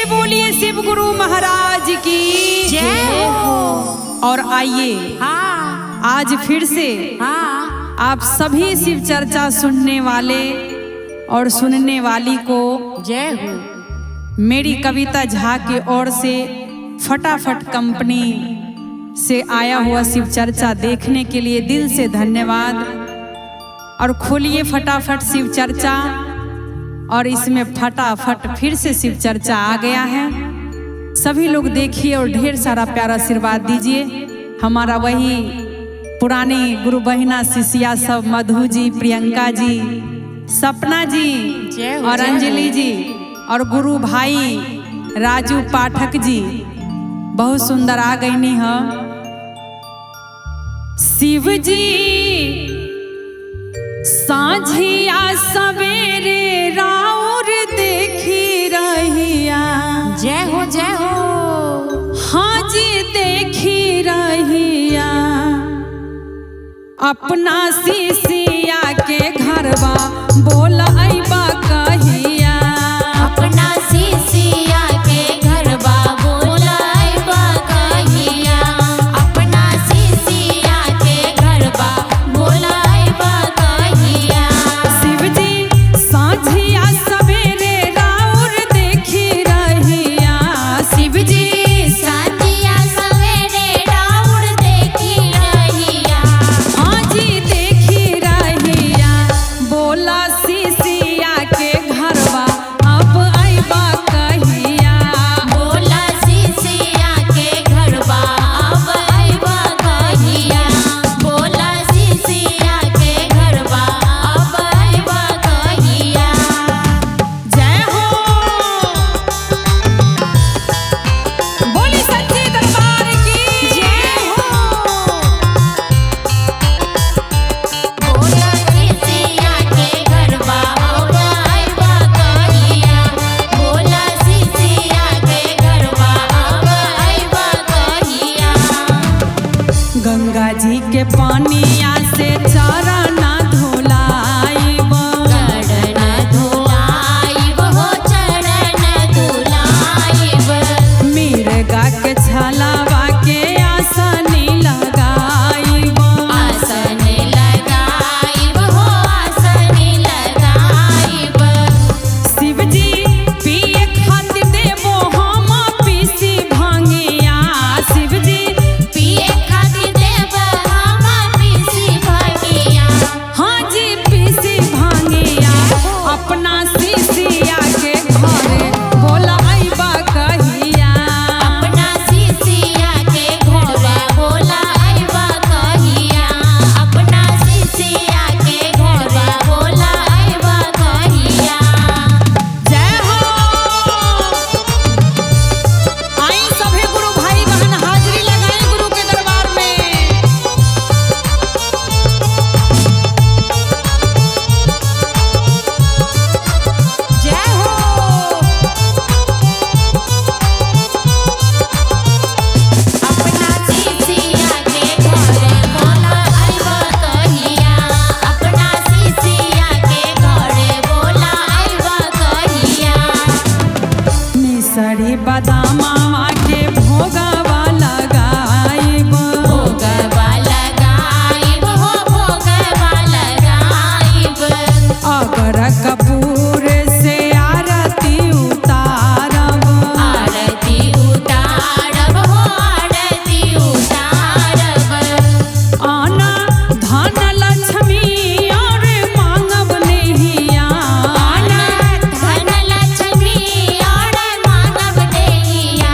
से बोलिए शिव गुरु महाराज की जय हो। और आइए आज फिर से आप सभी शिव चर्चा सुनने वाले और सुनने वाली को जय हो। मेरी कविता झा की ओर से फटाफट कंपनी से आया हुआ शिव चर्चा देखने के लिए दिल से धन्यवाद। और खोलिए फटाफट शिव चर्चा और इसमें फटाफट फिर से शिव चर्चा आ गया है। सभी लोग देखिए और ढेर सारा प्यारा आशीर्वाद दीजिए। हमारा वही पुरानी गुरु बहिना शिष्या सब मधु जी, प्रियंका जी, सपना जी और अंजलि जी और गुरु भाई राजू पाठक जी बहुत सुंदर आ गई नहीं है। शिव जी साझिया सवेरे राउर देखी रहिया। जय हो जय हो। हाँ जी देखी रहिया अपना शिष्या के घरवा बोल अइबा कहिया। अपना शिष्या के घरवा बोल अइबा कहिया। अपना शिष्या के घरवा बोल अइबा कहिया। शिव जी साझिया सवेरे राउर देखी रहिया। शिव जी साझिया सवेरे राउर देखी रहिया। हाँ जी देखी रहिया बोला शिष्या के घरवा अब अइबा कहिया। बोला शिष्या के घरवा अब अइबा कहिया। बोला शिष्या के घरवा अब अइबा कहिया। जय हो बोली सच्चे दरबार की जय हो। बोला शिष्या के घरवा अब अइबा कहिया। बोला शिष्या के घरवा अब अइबा कहिया। गंगा जी के पानिया से चरण धुलाइब। चरण धुलाइब हो चरण धुलाइब। मिर्गा के छलावा के आसनी लगाइब। आसन लगाइब हो आसन लगाइब। शिव जी पिए खातिर देबो हम पीसी भांगिया। शिव जी पिए खातिर देब हम पीसी भांगिया। हाँ जी पीसी भांगिया अपना शिष्या के घरे बोला अइबा कहिया। अपना शिष्या के घरवा बोला अइबा कहिया। अपना शिष्या के घरवा बोला अइबा कहिया। जय हो आई सभी गुरु भाई बहन हाजिरी लगाए गुरु के दरबार में। जय हो। अपना शिष्या के घरे बोला अइबा कहिया। अपना शिष्या के घरे बोला अइबा कहिया। मिसरी बदामावा के भोगवा लगाइब। भोगवा लगाइब हो भोगवा लगाइब। अगर कपूर से आरती उतारब। आरती उतारब हो आरती उतारब। आना धन लक्ष्मी और मांगब नहिया। आना धन लक्ष्मी और मांगब देहिया।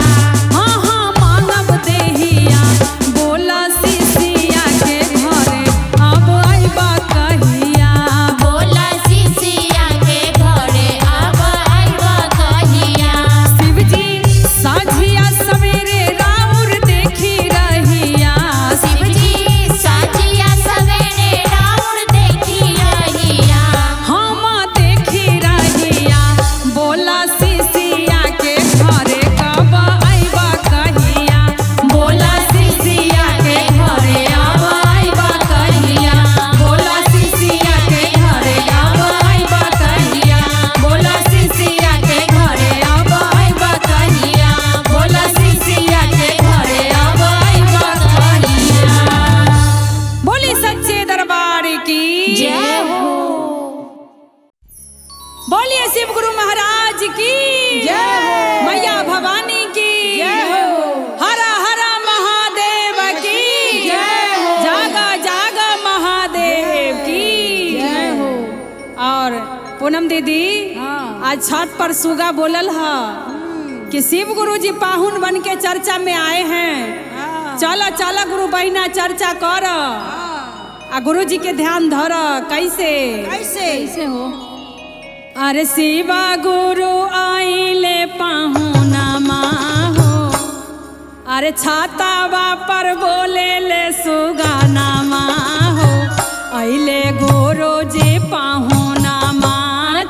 बोलिए शिव गुरु महाराज की जय हो। मैया भवानी की जय हो। हरा हरा महादेव की जय हो। जागा जागा महादेव की जय हो। और पूनम दीदी हाँ। आज छठ पर सुगा बोलल है कि शिव गुरु जी पाहुन बन के चर्चा में आए हैं। चलो चलो गुरु बहिना चर्चा कर आ गुरु जी के ध्यान धर। कैसे कैसे हो? अरे शिवा गुरु आइले पाहुना हो, अरे छातावा पर बोले ले सुगाना हो, आइले गुरु जी पाहुना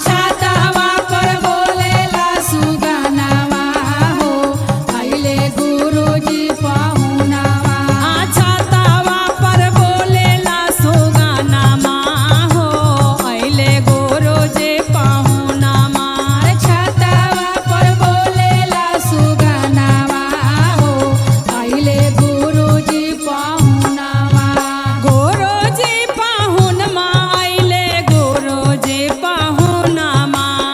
छातावा पर बोलेला सुगानावा हो, आइले गुरुजी पाहुनावा। छातावा पर बोले ला सुगाना हो, आइले गुरु जी पाहुना छातावा पर बोलेला सुगानावा हो, आइले गुरुजी पाहुनावा। गुरु जी पाहुन आइले गुरु जी पाहुना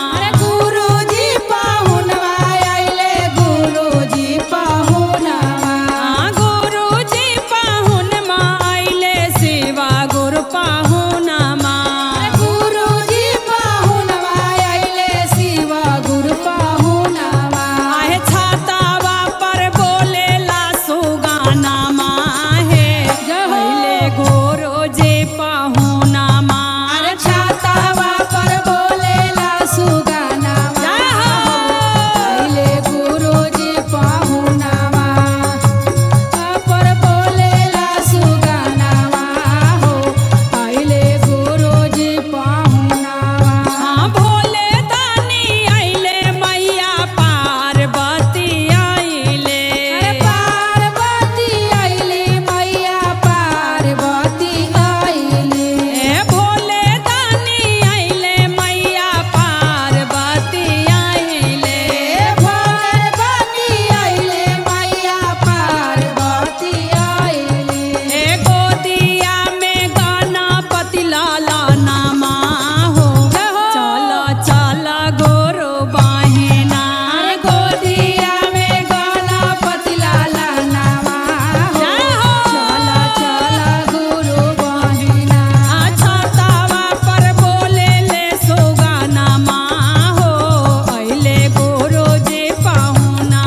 अरे गुरुजी पाहुनवा आइले गुरुजी पाहुनावा। गुरु जी पाहुन आइले शिवा गुरु पाहुना गुरुजी पाहुनवा आइले शिवा गुरु पाहुनावा। आहे छातावा पर बोले ला सुगाना है, जय हो। आइले गुरु जी पाहुना अरे छातावा पर बोलेला सुगानावा जय हो। आइले गुरुजी पाहुनावा। पर बोलेला सुगानावा हो, आइले गुरुजी पाहुनावा। भोले दानी आइले मैया पार्वती आइले। अरे पार्वती आइले मैया पार्वती आइले। भोले दानी आइले मैया पार्वती आइले। पार्वती आइले मैया पार्वती आइले। गोदिया में गणपति लाला नामा हो, चल चल गुरु बहिना। गोदिया में गणपति लाला नामा हो, जय हो। चला चला गुरु बहिना। छतावा पर बोले ले सुगाना हो, आइले गुरु जी पाहुना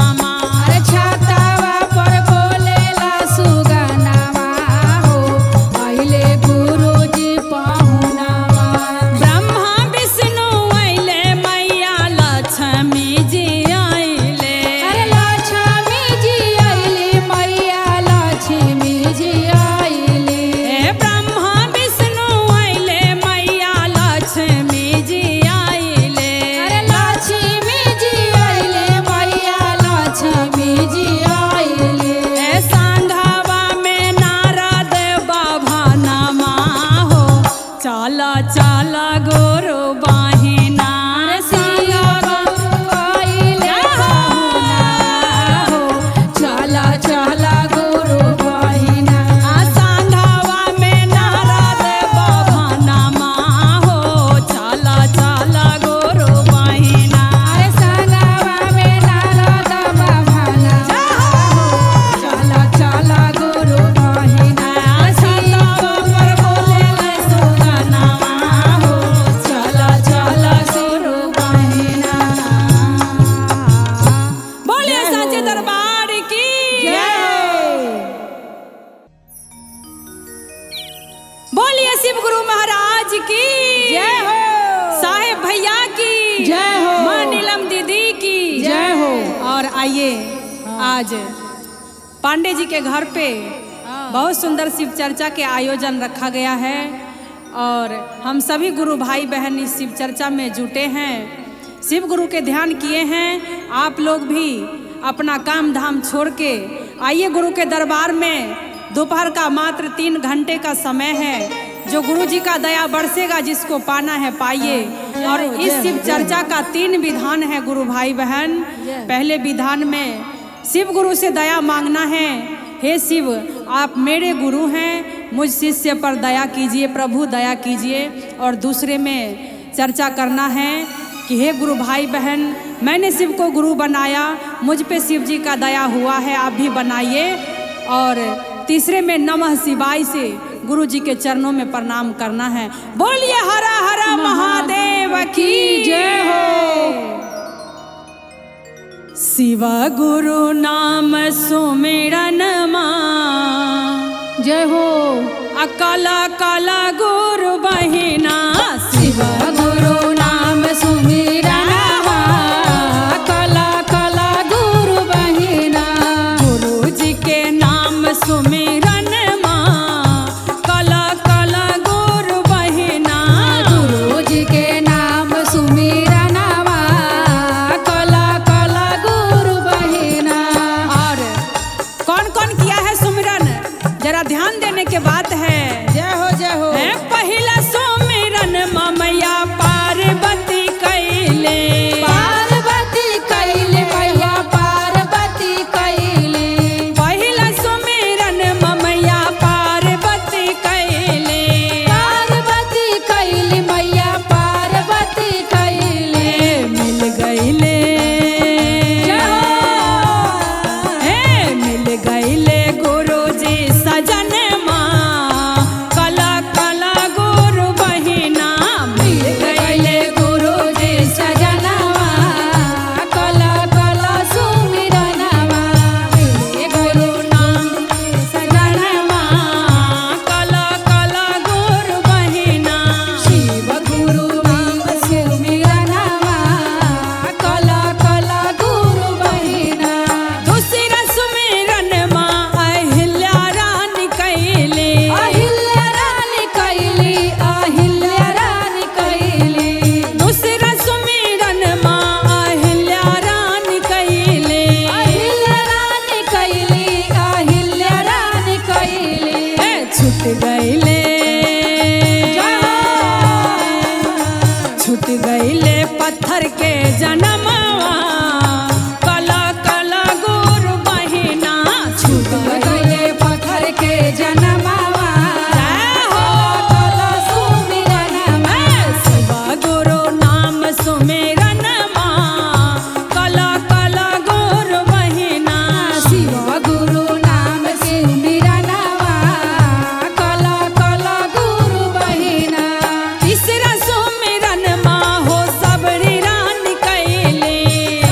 अरे छातावा पर बोलेला सुगानावा हो, आइले गुरुजी पाहुनावा। ब्रह्मा विष्णु आइले मैया लक्ष्मी जी आइले। अरे लक्ष्मी जी आइले मैया लक्ष्मी जी आइले। ब्रह्मा विष्णु आइले मैया लक्ष्मी जी आइले। अरे लक्ष्मी जी आइले मैया लक्ष्मी जी आइले। संघवा में नारद बाभानामा हो, चल चल गुरु बहिना। शिवा आइले पाहुनावा हो, चला चला गुरु बहिना। संघवा में नारद बाभानामा हो, चल चल गुरु बहिना। अरे संगवा में नारद बाभानावा हो, चला चला गुरु बहिना। छतावा पर बोले ले सुगाना हो, चला चला गुरु बहिना। बोलिए साचे दरबार की बोलिए शिव गुरु महाराज की जय हो। साहेब भैया की जय हो। मां नीलम दीदी की जय हो। और आइए आज पांडे जी के घर पे बहुत सुंदर शिव चर्चा के आयोजन रखा गया है और हम सभी गुरु भाई बहन इस शिव चर्चा में जुटे हैं, शिव गुरु के ध्यान किए हैं। आप लोग भी अपना काम धाम छोड़ के आइए गुरु के दरबार में। दोपहर का मात्र 3 घंटे का समय है, जो गुरु जी का दया बरसेगा जिसको पाना है पाइए। और इस शिव चर्चा का 3 विधान है गुरु भाई बहन। पहले विधान में शिव गुरु से दया मांगना है, हे शिव आप मेरे गुरु हैं, मुझ शिष्य पर दया कीजिए, प्रभु दया कीजिए। और दूसरे में चर्चा करना है कि हे गुरु भाई बहन, मैंने शिव को गुरु बनाया, मुझ पे शिव जी का दया हुआ है, आप भी बनाइए। और तीसरे में नमः शिवाय से गुरु जी के चरणों में प्रणाम करना है। बोलिए हर हर महादेव की जय हो। शिव गुरु नाम सुमिरन मां जय हो। अकाला काला गुरु बहिना शिव गुरु नाम सुमिरनवा कला कला गुरु बहिना। गुरु जी के नाम सुमिरन मां काला काला गुरु बहिना। गुरु जी के नाम सुमिरनवा कला कला गुरु बहिना। और कौन कौन किया है सुमिरन, जरा ध्यान देने के बात है। जय हो जय हो। है पहिला सुमिरन मैया पार्वती कैले। पार्वती कैले मैया पार्वती कैले। पहिला सुमिरन मैया पार्वती कैले। पार्वती कैले मैया पार्वती कैले। मिल गईले मिल गईले गुरु जी सजन मां कला कला गुरु बहिना। मिल गईले गुरु जी सजनवा कला कला सुमिरनवा। गुरु नाम सजनवा कला कला गुरु बहिना। शिव गुरु नाम सुमिरनवा कला कला गुरु बहिना। दूसरा सुमिरन मां अहिल्या रानी कैले। अहिल्या रानी कैली अहिल्या रानी कैली। दूसरा सुमिरन मां अहिल्या रानी कैले। अहिल्या रानी कैली अहिल्या रानी कैली। छूट गईले छूट गईले पत्थर के जनमवा कला कला गुरु बहिना। छूट गईले पत्थर के जनमवा कला सुमिरनवा। शिव गुरु नाम सुमिरन मां कला कला गुरु बहिना। शिव गुरु नाम सुमिरनवा कला कला गुरु बहिना। तीसरा सुमिरन मां हो सबरी रानी कैले।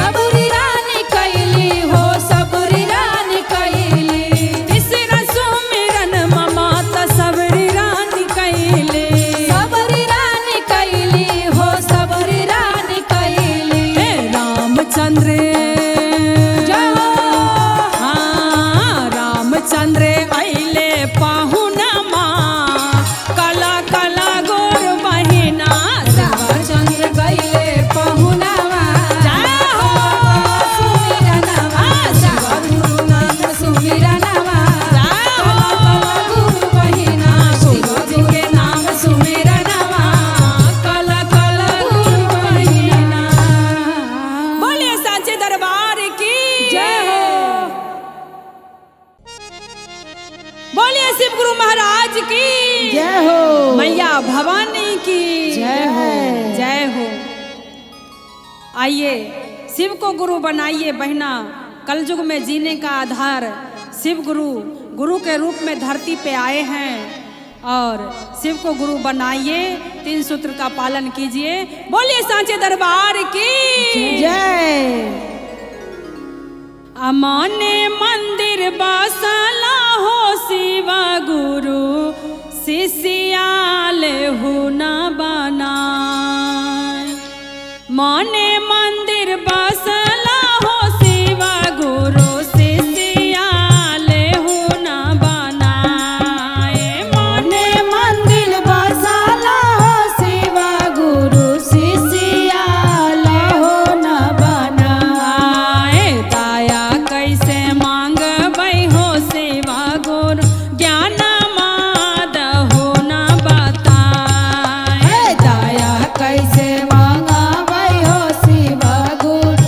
सबरी रानी कैली हो सबरी रानी कैली। तीसरा सुमिरन माता सबरी रानी कैले। सबरी रानी कैली हो सबरी रानी कैली। रामचंद्र जय हो। हाँ रामचंद्र अइले पाहुन मां कला कला गुरु बहिना। रामचंद्र गईले पहुनवा जय हो। सुमिरनवा। शिव गुरु नाम सुमिरनवा जय हो। कला गुरु बहिना। शिव जी के नाम सुमिरनवा कला कला गुरु बहिना। बोलिए साचे दरबार की जय हो। बोलिए शिव गुरु महाराज की जय हो। मैया भवानी की जय हो। जय हो। आइए शिव को गुरु बनाइए बहना। कलयुग में जीने का आधार शिव गुरु के रूप में धरती पे आए हैं और शिव को गुरु बनाइए, 3 सूत्र का पालन कीजिए। बोलिए सांचे दरबार की जय। अमाने मंदिर बसला हो शिव गुरु शिष्याल हो न बनाए। माने मंदिर बसला हो शिव गुरु शिष्याल हो न बनाए। माने मंदिर बसाला हो शिव गुरु शिष्याल हो न बनाए। दया कैसे मांगबै हो शिव गुरु ज्ञान माद हो न बताए। दया कैसे मांगबै हो शिव गुरु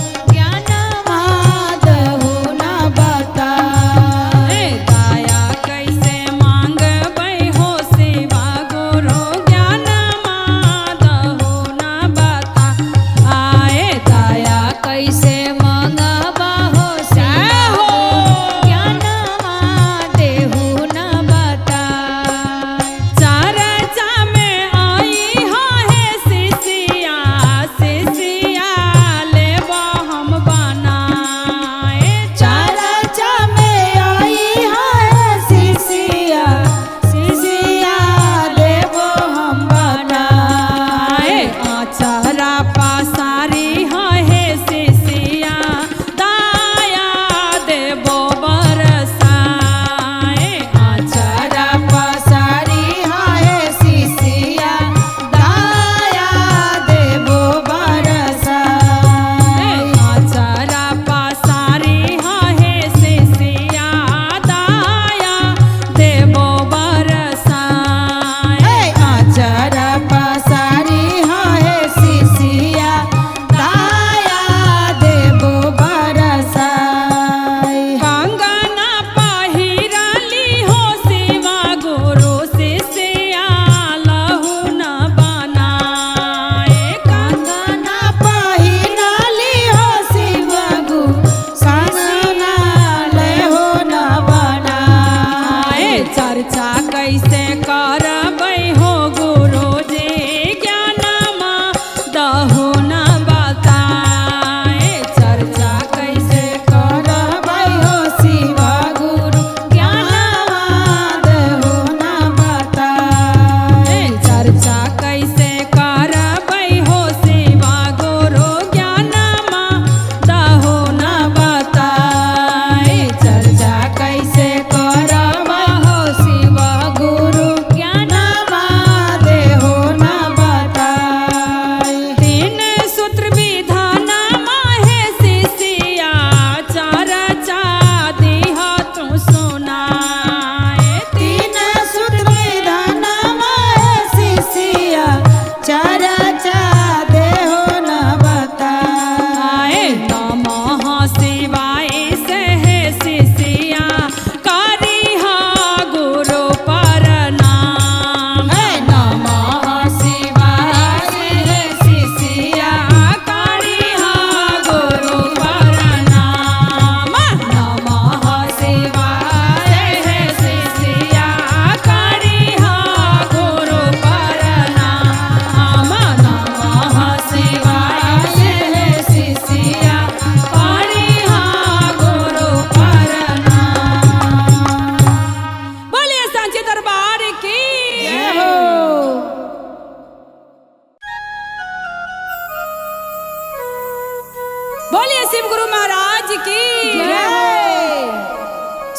बोलिए शिव गुरु महाराज की जय।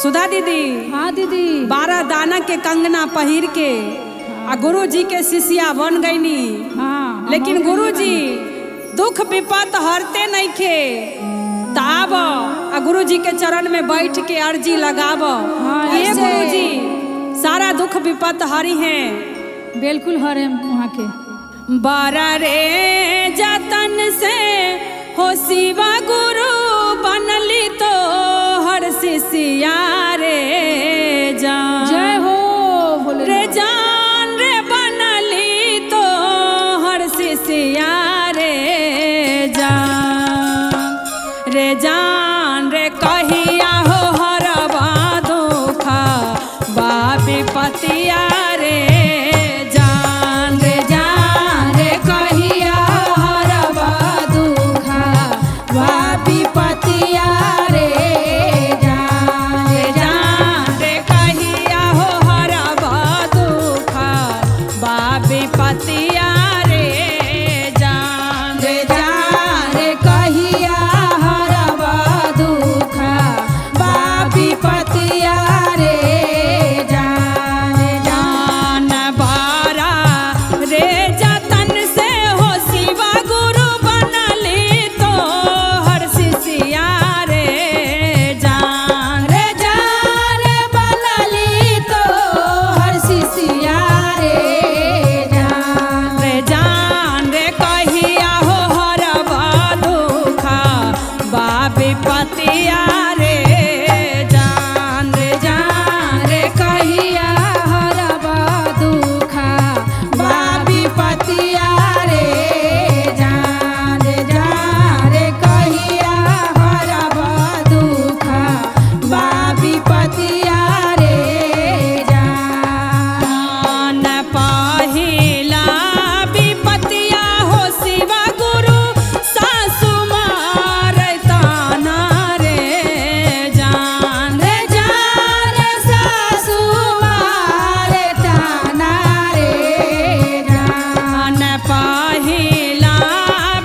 सुधा दीदी हाँ दीदी। 12 दाना के कंगना पहिर के आ गुरु जी के शिष्या बन गईनी। हाँ लेकिन गुरु जी दुख विपत हरते नहीं खे ताब आ गुरु जी के चरण में बैठ के अर्जी लगाब। ये ऐसे। गुरु जी सारा दुख विपत हरी हैं। बिल्कुल हरे वहाँ के। बारा रे जतन से हो शिवा गुरु बनली तो हर शिष्या रे जान। जय हो भोले रे जान रे बनली तो हर शिष्या रे जान। रे जान रे कहिया हो हरवा दुखा बाबी पतिया रे जान। रे जान रे कहिया हरवा दुखा बाबी पतिया रे जान। रे जान रे कहिया हो हरवा दुखा बाबी पतिया रे जान। रे जान रे कहिया हरवा दुखा बाबी पतिया रे जान। जान बारा रे जतन से हो शिवा गुरु बनली तो हर शिष्या रे जान। रे जान बनली तो हर शिष्या रे जान। रे जान रे कहिया हो हरवा दुखा बाबी पतिया रे जान। रे जान रे कहिया हरवा दुखा बाबी पतिया रे जान। रे जान रे कहिया हरवा दुखा बाबी पतिया रे जान। पहिला विपतिया हो शिवा गुरु सासु मारैताना रे जान। रे जान सासु मारैताना रे जान। पहिला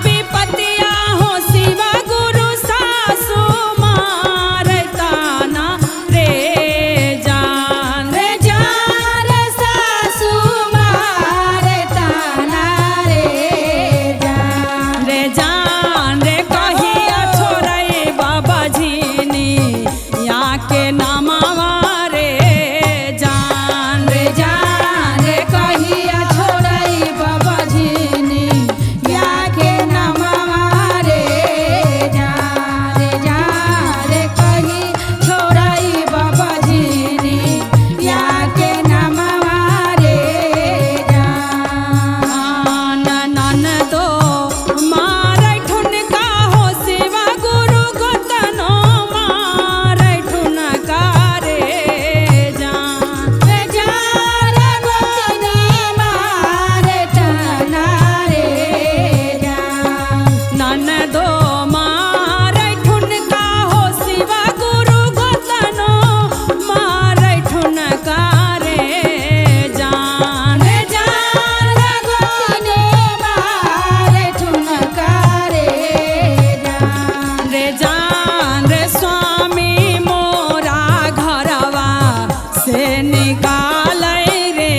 विपतिया हो शिवा गुरु सासु मारैताना रे जान। रे जान सासु मारैताना रे जान। रे जान रे कहिया छोड़ै बाबा झिनी यहाँ के नामावा रे जान। रे जान रे कहिया छोड़ै बाबा झिनी यहाँ के नामावा रे जान। रे जान रे कही छोड़ै बाबा झिनी यहाँ के नामावा रे जान। ननदो मारै ठुनका हो शिवा गुरु गोतनो मारै ठुनका रे जान। रे जान गोतनी मारै ठुनका रे जान। ननदो मारै ठुनका हो शिवा गुरु गोतनो मारै ठुनका रे जान। रे जान गोतनी मारै ठुनका रे जान। रे जान रे स्वामी मोरा घरवा से निकालै रे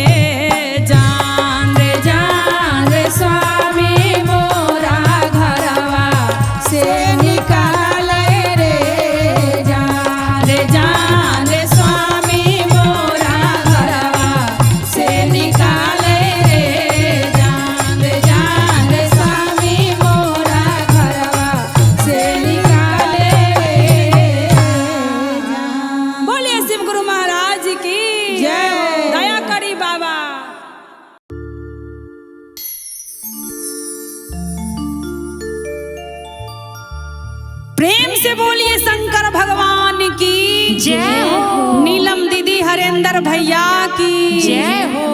जान। रे जान रे स्वामी मोरा घरवा से निकालै रे जान। रे जान रे स्वामी मोरा घरवा से निकालै रे जान। रे जान रे स्वामी मोरा घरवा से निकालै रे जान। बोलिए शिव गुरु महाराज की जय। दया करी बाबा। प्रेम से बोलिए शंकर भगवान की जय हो। नीलम दीदी हरेंद्र भैया की जय हो।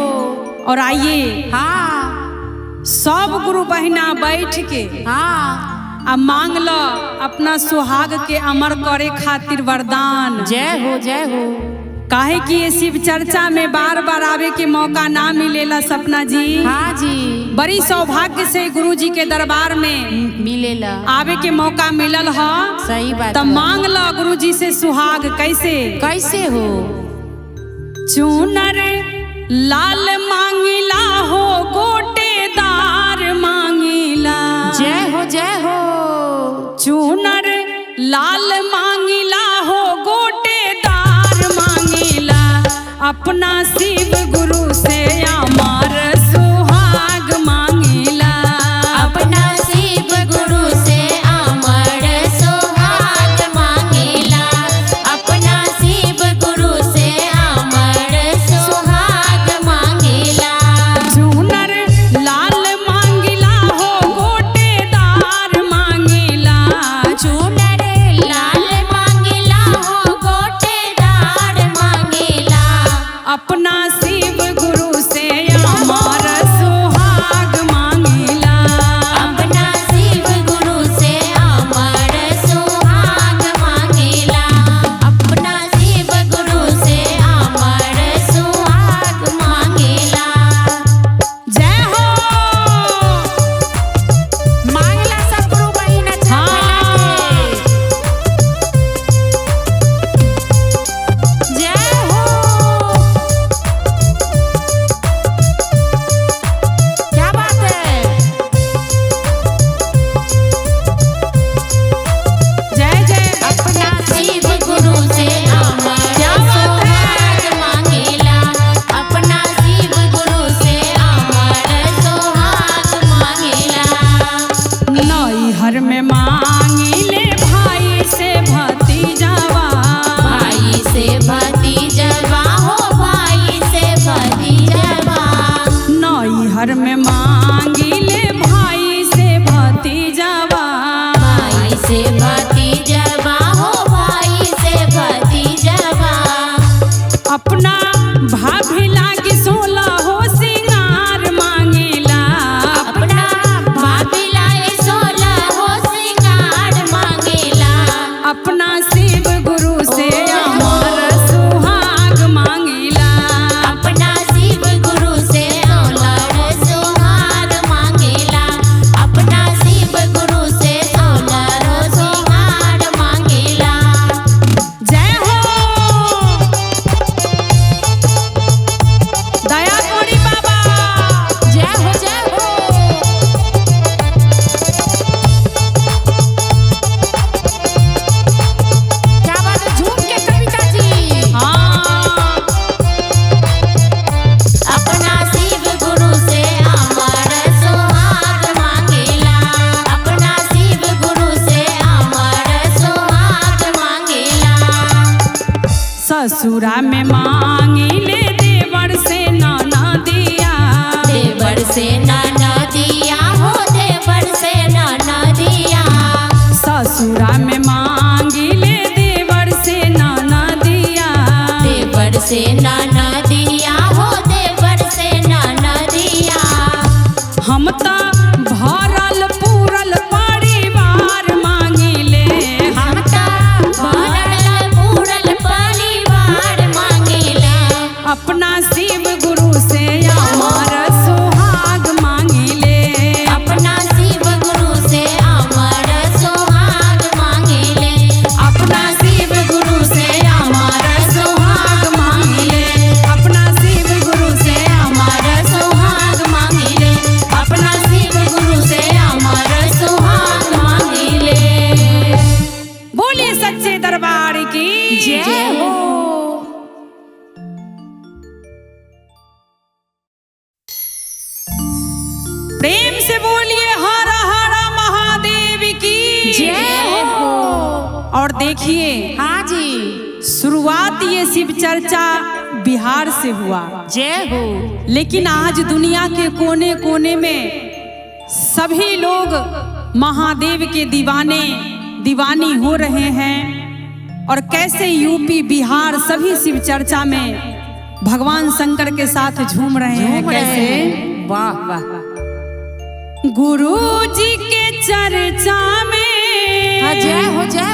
और आइए हाँ सब गुरु बहिना बैठ के हाँ आ मांग लो अपना सुहाग के अमर करे खातिर वरदान। जय हो जय हो। काहे कि ये शिव चर्चा में बार बार आवे के मौका ना मिलेला सपना जी। हाँ जी। बड़ी सौभाग्य से गुरुजी के दरबार में मिलेला आवे के मौका मिलल ह। सही बात तब है। मांग लो गुरुजी से सुहाग कैसे? कैसे हो? चूनर लाल मांगिला हो गोटेदार मांगिला। जय हो जय हो। चूनर लाल मांगिला हो गोटेदार मांगिला। अपना शिव गुरु से अमर सुहाग मांगिला। अपना शिव गुरु से अमर सुहाग मांगेला। अपना शिव गुरु से अमर सुहाग मांगेला। चूनर लाल मांगिला हो गोटेदार मांगिला। चूनर लाल मांगेला हो गोटेदार मांगेला। अपना शिव गुरु से अमर सुहाग मांगिला। अपना शिव गुरु से अमर सुहाग मांगेला। अपना शिव गुरु से अमर सुहाग मांगेला। जय हो। मांगला सब गुरु बहिन अच्छा जय हो। क्या बात है? जय जय। अपना शिव गुरु से अमर क्या बात है? सुहाग मांगेला। अपना शिव गुरु से अमर सुहाग मांगेला। नैहर में मांगिले भाई से भतीजावा। भाई से भतीजवा हो भाई से भतीजवा। नैहर में मांगिले भाई से भतीजावा। भाई से भतीजवा हो भाई से भतीजवा। अपना भाभी लागी 16 हो सिंगार मांगिला। अपना भाभी लाए 16 हो सिंगार मांगेला। अपना शिव गुरु से अमर सुहाग मांगिला। अपना शिव गुरु से अमर सुहाग मांगेला। अपना शिव गुरु से अमर सुहाग मांगेला। जय हो। दया कोरी बाबा। जय हो जय हो। क्या बात है? झूम के कविता जी। हाँ। अपना शिव गुरु से अमर सुहाग मांगेला। अपना शिव गुरु से अमर सुहाग मांगेला। ससुरा में मांगिले देवर से ननदिया। देवर से ननदिया हो देवर से ननदिया। ससुरा में मांगिले देवर से ननदिया। देवर से ननदिया हो देवर से ननदिया। हम तो भरल पूरल परिवार मांगिले। हम ता भरल पूरल परिवार मांगेला। अपना शिव गुरु से अमर सुहाग मांगिले। अपना शिव गुरु से अमर सुहाग मांगेले। अपना शिव गुरु से अमर सुहाग मांगिले। अपना शिव गुरु से अमर सुहाग मांगिले। अपना शिव गुरु से अमर सुहाग मांगिले। बोलिए सच्चे दरबार की जय हो। प्रेम से बोलिए हर हर महादेव की जय हो। और देखिए हाँ जी। शुरुआत ये शिव चर्चा बिहार से हुआ, जय हो। लेकिन आज दुनिया के कोने कोने में सभी लोग महादेव के दीवानी हो रहे हैं। और कैसे यूपी बिहार सभी शिव चर्चा में भगवान शंकर के साथ झूम रहे हैं। कैसे? वाह वाह। गुरु जी के चर्चा में जय हो जय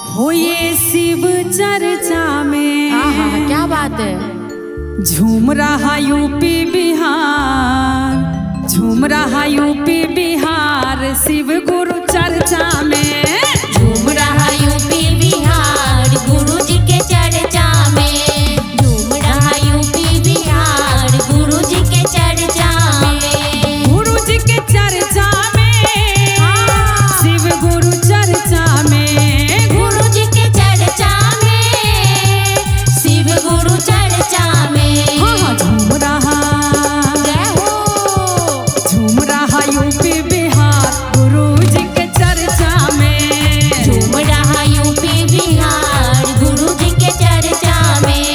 हो ये शिव चर्चा में। क्या बात है। झूम रहा यूपी बिहार झूम रहा यूपी बिहार शिव गुरु चर्चा में। झूम रहा यूपी बिहार गुरु जी के चर्चा में। झूम रहा यूपी बिहार गुरु जी के चर्चा में। गुरु जी के चर्चा में शिव गुरु चर्चा में। गुरु जी के चर्चा में शिव गुरु चर्चा में। हाँ झूम रहा यूपी बिहार गुरु जी के चर्चा में। झूम रहा यूपी बिहार गुरु जी के चर्चा में।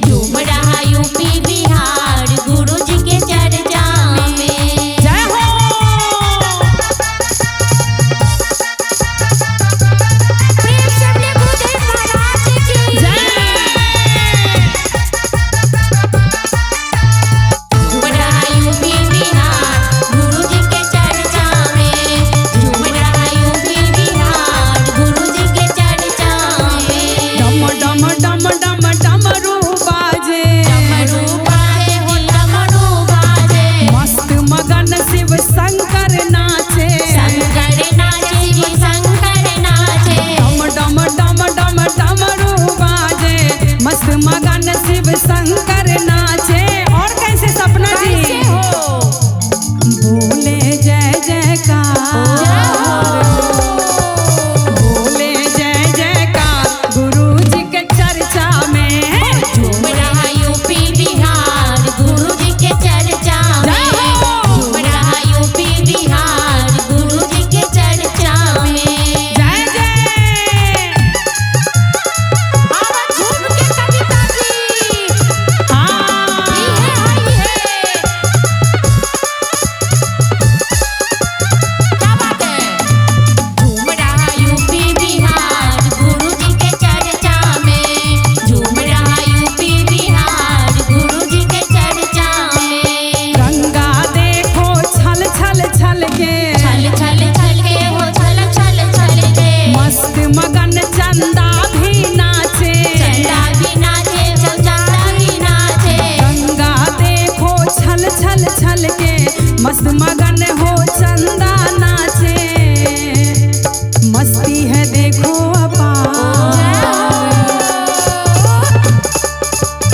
झूम रहा यूपी बिहार गुरु जी के चर्चा में। जय हो। प्रेम से अपने गुरुदेव महाराज की जय। झूम रहा यूपी बिहार गुरु जी के चर्चा में। झूम रहा यूपी बिहार गुरु जी के चर्चा में। डम डम डम डम डमरू बाजे। डमरू बाजे हो डमरू बाजे। मस्त मगन शिव शंकर नाचे। शंकर नाचे जी शंकर नाचे। डम डम डम डम डमरू बाजे। मस्त मगन शिव शंकर नाचे। और कैसे सपना जी कैसे हो बोले जय जयकार। बोले जय जयकार गुरु जी के चर्चा में। झूम रहा यूपी बिहार गुरु जी के चर्चा में। झूम रहा यूपी बिहार गुरु जी के चर्चा में। जय जय। आवाज झूम के कविता जी हाँ आई है क्या बात है। झूम रहा यूपी बिहार गुरु जी के चर्चा में। झूम रहा यूपी बिहार गुरु जी के चर्चा में। गंगा देखो छल छल छल के। छल छल छल के हो छल छल छल के। मस्त मगन चंदा भी नाचे। चंदा भी नाचे चंदा भी नाचे। गंगा देखो छल छल छल के। मस्त मगन हो चंदा नाचे। मस्ती है देखो अपार।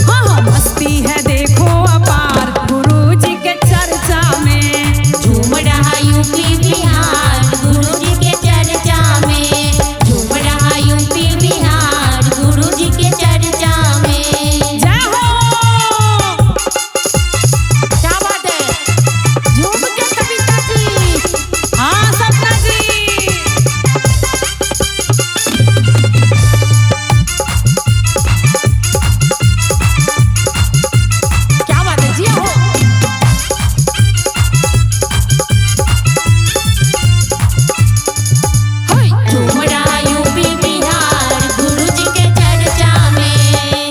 हाँ मस्ती है देखो अपार गुरु जी के चर्चा में। झूम रहा यूपी बिहार गुरु जी के चर्चा में। झूम रहा यूपी बिहार गुरु जी के चर्चा में। जय हो। क्या बात है। झूम के कविता जी हाँ सपना जी। क्या बात है जी हो। झूम रहा यूपी बिहार गुरु जी के चर्चा में।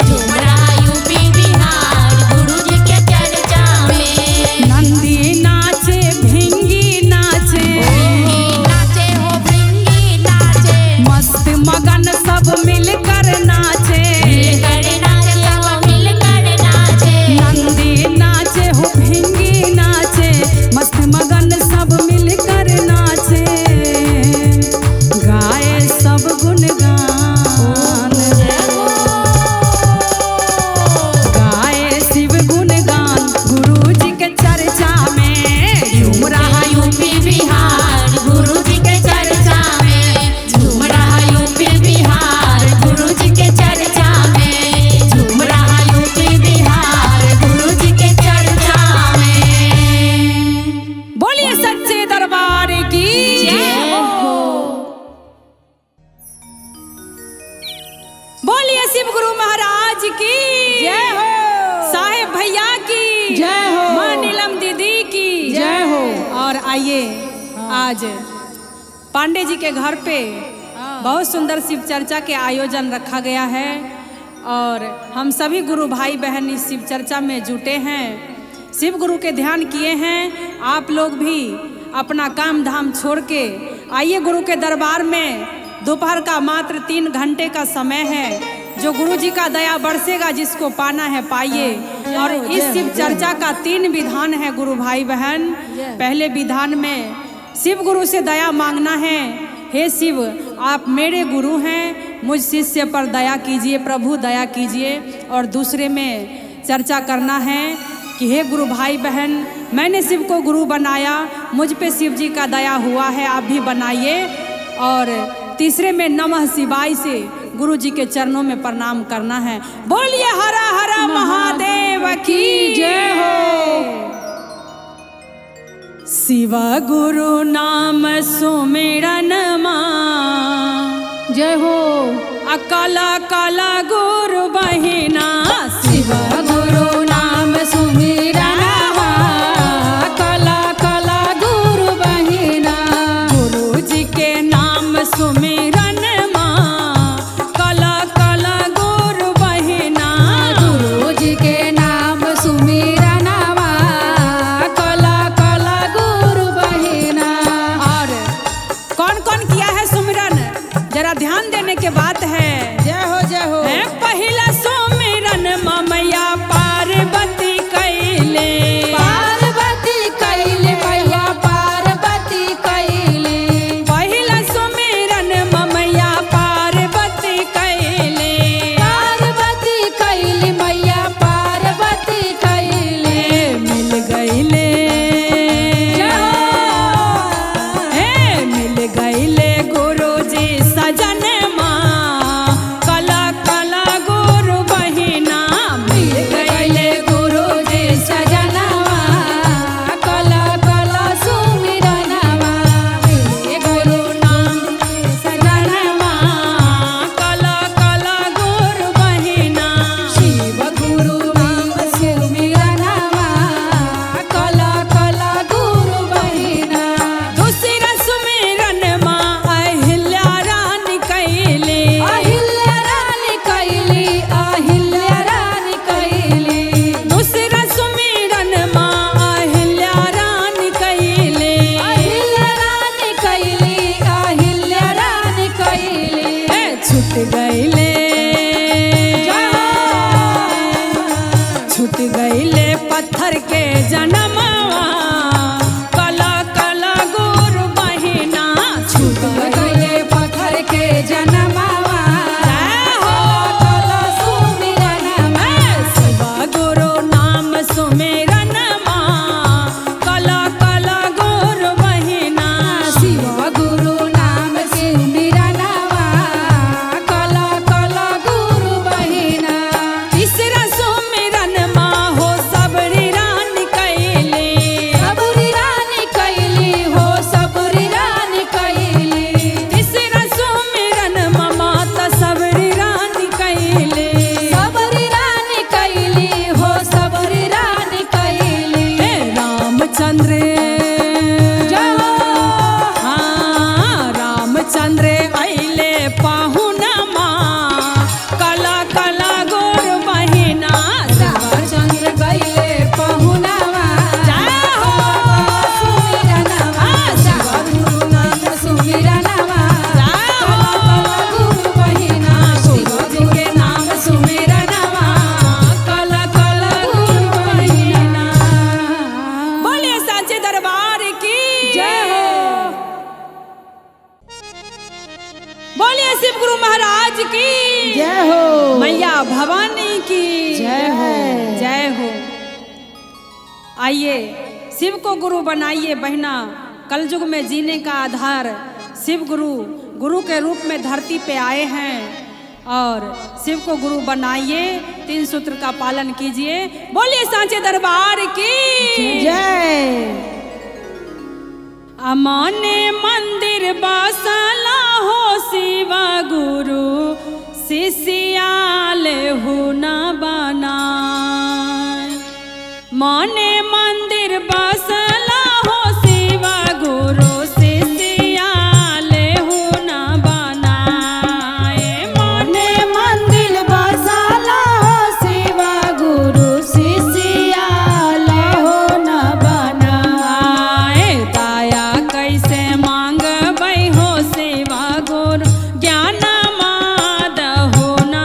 झूम रहा यूपी बिहार गुरु जी के चर्चा में। नंदी नाचे भिंगी नाचे। भृंगी नाचे हो भृंगी नाचे। मस्त मगन सब मिलकर नाचे। मिलकर नाचे हो मिलकर नाचे। नंदी नाचे हो भिंगी नाचे। मस्त मगन सब मिलकर नाचे। गाए सब गुणगान। गाए शिव गुणगान गुरु जी के चर्चा में। झूम रहा यूपी बिहार गुरु जी के चर्चा में। झूम रहा यूपी बिहार गुरु जी के चर्चा में। झूम रहा यूपी बिहार गुरु जी के चर्चा में। बोलिए सच्चे दरबार की जय हो। बोलिए शिव गुरु महाराज की जय हो। साहेब भैया की जय हो। मां नीलम दीदी की जय हो। और आइए आज पांडे जी के घर पे बहुत सुंदर शिव चर्चा के आयोजन रखा गया है और हम सभी गुरु भाई बहन इस शिव चर्चा में जुटे हैं। शिव गुरु के ध्यान किए हैं। आप लोग भी अपना काम धाम छोड़ के आइए गुरु के दरबार में। दोपहर का मात्र 3 घंटे का समय है। जो गुरु जी का दया बरसेगा, जिसको पाना है पाइए। और इस शिव चर्चा का 3 विधान है गुरु भाई बहन। पहले विधान में शिव गुरु से दया मांगना है, हे शिव आप मेरे गुरु हैं, मुझ शिष्य पर दया कीजिए, प्रभु दया कीजिए। और दूसरे में चर्चा करना है कि हे गुरु भाई बहन, मैंने शिव को गुरु बनाया, मुझ पे शिव जी का दया हुआ है, आप भी बनाइए। और तीसरे में नमः शिवाय से गुरु जी के चरणों में प्रणाम करना है। बोलिए हर हर महादेव की जय हो। शिव गुरु नाम सुमिरन मां जय हो। अकाला काला गुरु बहिना शिव गुरु नाम सुमिरन मां, काला काला गुरु बहिना। गुरु जी के नाम सुमिरन मां, काला काला गुरु बहिना। गुरु जी के नाम सुमिरन मां, काला काला गुरु बहिना। और कौन कौन किया है सुमिरन, जरा ध्यान देने के बात है। जय हो जय हो। पहला सुमिरन मैया पार्वती कैले, पार्वती कैले मैया पार्वती कैले। पहला सुमिरन मैया पार्वती कैले। पार्वती कैले मैया पार्वती कैले। मिल गईले, मिल गईले गुरु जी सजन मां, कला कला गुरु बहिना। मिल गईले गुरु जी सजनवा, कला कला सुमिरनवा। मिले गुरु नाम सजनवा, कला कला गुरु बहिना। शिव गुरु नाम सुमिरनवा, कला कला गुरु बहिना। दूसरा सुमिरन मां अहिल्या रानी कैले। अहिल्या रानी कैली, अहिल्या रानी कैली। दूसरा सुमिरन मां अहिल्या रानी कैले। अहिल्या रानी कैली, अहिल्या रानी कैली। छूट गईले, छूट गईले पत्थर के जनमवा, कला कला गुरु बहिना। छूट गईले पत्थर के जनमवा, कला सुमिरनवा। शिव गुरु नाम सुमिरन मां, कला कला गुरु बहिना। शिव गुरु नाम सुमिरनवा, कला कला गुरु बहिना। तीसरा सुमिरन मां हो सबरी रानी कैले। सबरी रानी कैली हो, सबरी रानी कैली। तीसरा सुमिरन माता सबरी रानी कैले। सबरी रानी कैली हो, सबरी रानी कैली। रामचंद्र, हाँ रामचंद्र अइले पाहुना मां, कला कला गुरु बहिना। रामचंद्र गईले पहुनवा, जय हो। सुमिरनवा। शिव गुरु नाम सुमिरनवा, कला कला गुरु बहिना। शिव जी के नाम सुमिरनवा, कला कला गुरु बहिना। बोलिए साचे दरबार की जय हो। बोलिए शिव गुरु महाराज की जय हो। मैया भवानी की जय हो। जय हो। आइए शिव को गुरु बनाइए बहना। कलयुग में जीने का आधार शिव गुरु, गुरु के रूप में धरती पे आए हैं। और शिव को गुरु बनाइए, 3 सूत्र का पालन कीजिए। बोलिए सांचे दरबार की जय। अमाने मंदिर बासला हो शिवा गुरु, शिष्याल हो न बनाए। माने मंदिर बासला हो शिवा गुरु, शिष्याल हो न बनाए। माने मंदिर बसाला हो शिवा गुरु, शिष्याल हो न बनाए। दाया कैसे मांगबै हो शिवा गुरु, ज्ञान माद हो न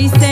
कैसे